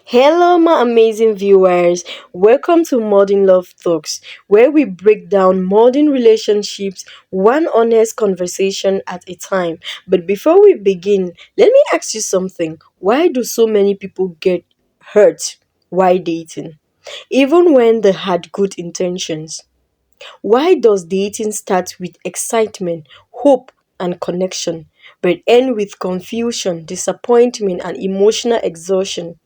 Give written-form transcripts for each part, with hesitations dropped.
Hello, my amazing viewers. Welcome to Modern Love Talks, where we break down modern relationships one honest conversation at a time. But before we begin, let me ask you something. Why do so many people get hurt while dating, even when they had good intentions? Why does dating start with excitement, hope, and connection, but end with confusion, disappointment, and emotional exhaustion?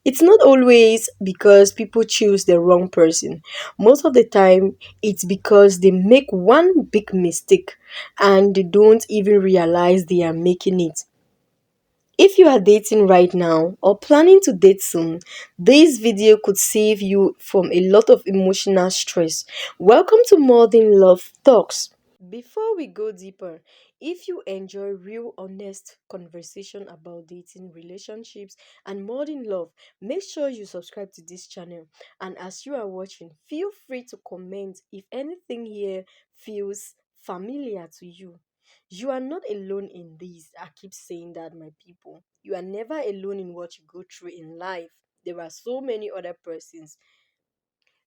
It's not always because people choose the wrong person. Most of the time, it's because they make one big mistake and they don't even realize they are making it. If you are dating right now or planning to date soon, this video could save you from a lot of emotional stress. Welcome to Modern Love Talks. Before we go deeper, if you enjoy real, honest conversation about dating, relationships, and modern love, make sure you subscribe to this channel. And as you are watching, feel free to comment if anything here feels familiar to you. You are not alone in this. I keep saying that, my people. You are never alone in what you go through in life. There are so many other persons.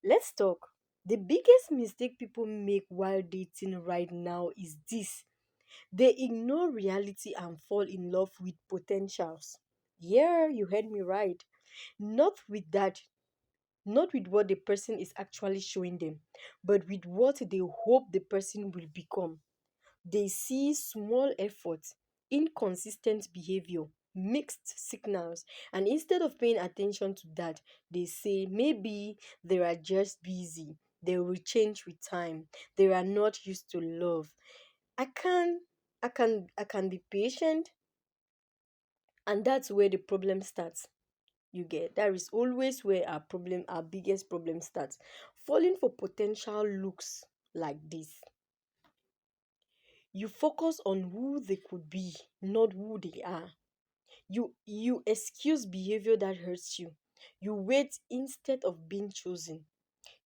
Let's talk. The biggest mistake people make while dating right now is this: they ignore reality and fall in love with potentials. Yeah, you heard me right. Not with that, not with what the person is actually showing them, but with what they hope the person will become. They see small efforts, inconsistent behavior, mixed signals, and instead of paying attention to that, they say maybe they are just busy. They will change with time. They are not used to love. I can I can be patient, and that's where the problem starts. You get that is always where our biggest problem starts. Falling for potential looks like this. You focus on who they could be, not who they are. You excuse behavior that hurts you. You wait instead of being chosen.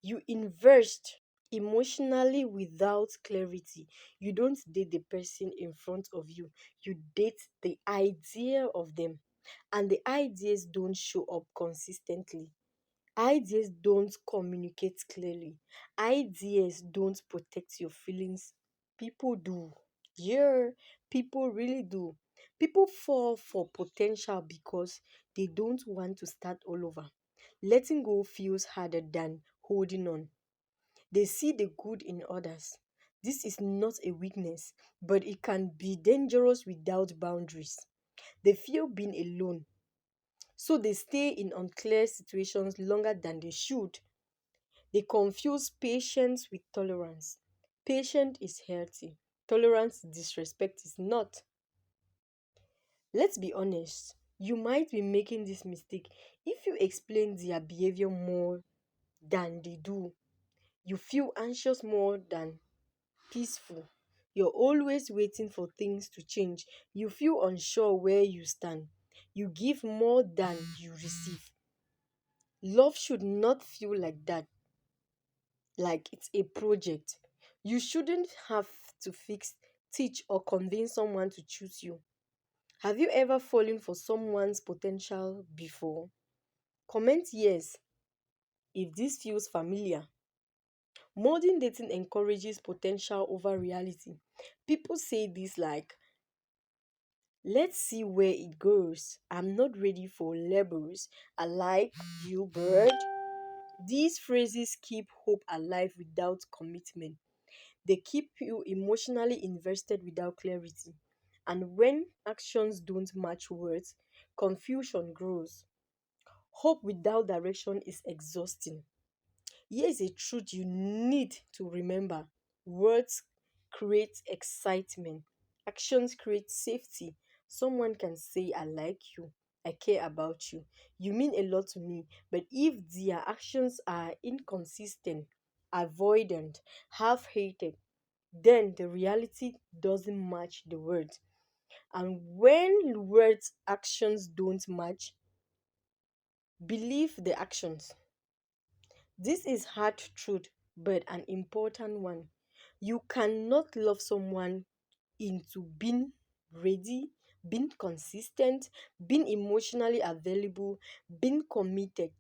You invest emotionally without clarity. You don't date the person in front of you. You date the idea of them. And the ideas don't show up consistently. Ideas don't communicate clearly. Ideas don't protect your feelings. People do. Yeah, people really do. People fall for potential because they don't want to start all over. Letting go feels harder than holding on. They see the good in others. This is not a weakness, but it can be dangerous without boundaries. They feel being alone, so they stay in unclear situations longer than they should. They confuse patience with tolerance. Patience is healthy, tolerance, disrespect is not. Let's be honest, you might be making this mistake if you explain their behavior more than they do. You feel anxious more than peaceful. You're always waiting for things to change. You feel unsure where you stand. You give more than you receive. Love should not feel like that, like it's a project. You shouldn't have to fix, teach, or convince someone to choose you. Have you ever fallen for someone's potential before? Comment yes if this feels familiar. Modern dating encourages potential over reality. People say this like, let's see where it goes. I'm not ready for labels. I like you, bird. These phrases keep hope alive without commitment. They keep you emotionally invested without clarity. And when actions don't match words, confusion grows. Hope without direction is exhausting. Here's a truth you need to remember: words create excitement, actions create safety. Someone can say, I like you, I care about you, you mean a lot to me. But if their actions are inconsistent, avoidant, half hated, then the reality doesn't match the words. And when words actions don't match, believe the actions. This is hard truth, but an important one. You cannot love someone into being ready, being consistent, being emotionally available, being committed.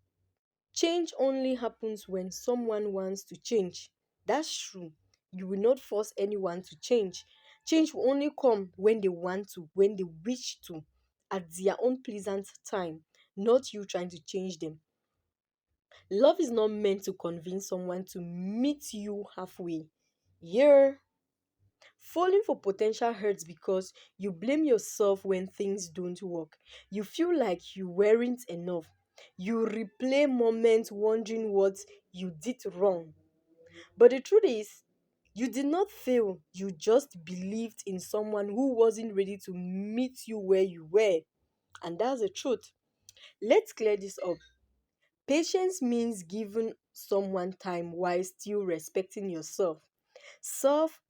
Change only happens when someone wants to change. That's true. You will not force anyone to change. Change will only come when they want to, when they wish to, at their own pleasant time, not you trying to change them. Love is not meant to convince someone to meet you halfway. Yeah. Falling for potential hurts because you blame yourself when things don't work. You feel like you weren't enough. You replay moments wondering what you did wrong. But the truth is, you did not fail. You just believed in someone who wasn't ready to meet you where you were. And that's the truth. Let's clear this up. Patience means giving someone time while still respecting yourself. Self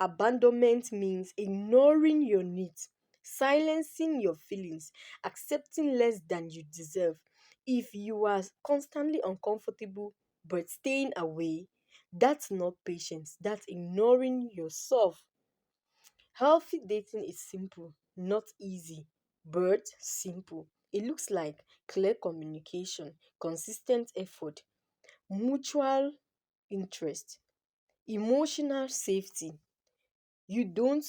abandonment means ignoring your needs, silencing your feelings, accepting less than you deserve. If you are constantly uncomfortable but staying away, that's not patience, that's ignoring yourself. Healthy dating is simple, not easy, but simple. It looks like clear communication, consistent effort, mutual interest, emotional safety. You don't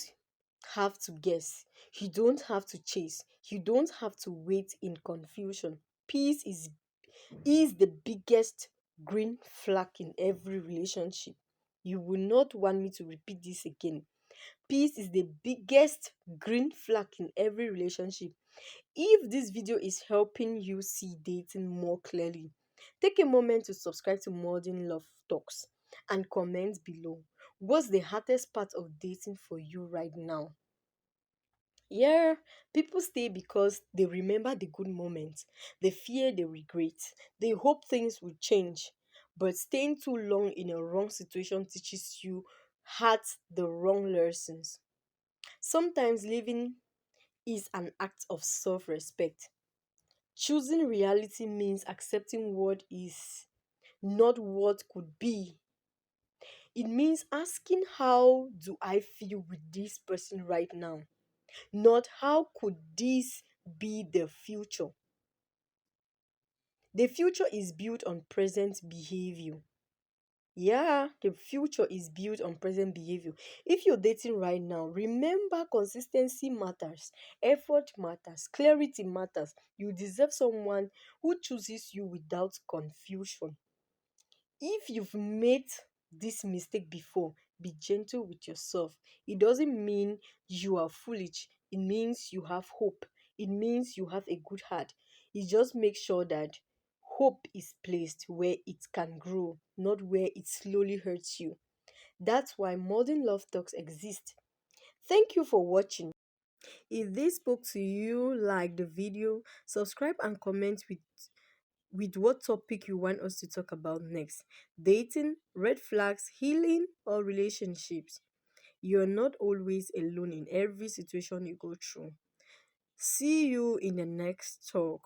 have to guess. You don't have to chase. You don't have to wait in confusion. Peace is the biggest green flag in every relationship. You will not want me to repeat this again. Peace is the biggest green flag in every relationship. If this video is helping you see dating more clearly, take a moment to subscribe to Modern Love Talks and comment below. What's the hardest part of dating for you right now? Yeah, people stay because they remember the good moments, they fear the regret, they hope things will change. But staying too long in a wrong situation teaches you hard the wrong lessons. Sometimes living is an act of self respect. Choosing reality means accepting what is, not what could be. It means asking, how do I feel with this person right now? Not how could this be the future? The future is built on present behavior. Yeah, the future is built on present behavior. If you're dating right now, remember consistency matters, effort matters, clarity matters. You deserve someone who chooses you without confusion. If you've made this mistake before, be gentle with yourself. It doesn't mean you are foolish, it means you have hope, it means you have a good heart. It just makes sure that hope is placed where it can grow, not where it slowly hurts you. That's why modern love talks exist. Thank you for watching. If this spoke to you, like the video, subscribe and comment with what topic you want us to talk about next: dating, red flags, healing, or relationships. You're not always alone in every situation you go through. See you in the next talk.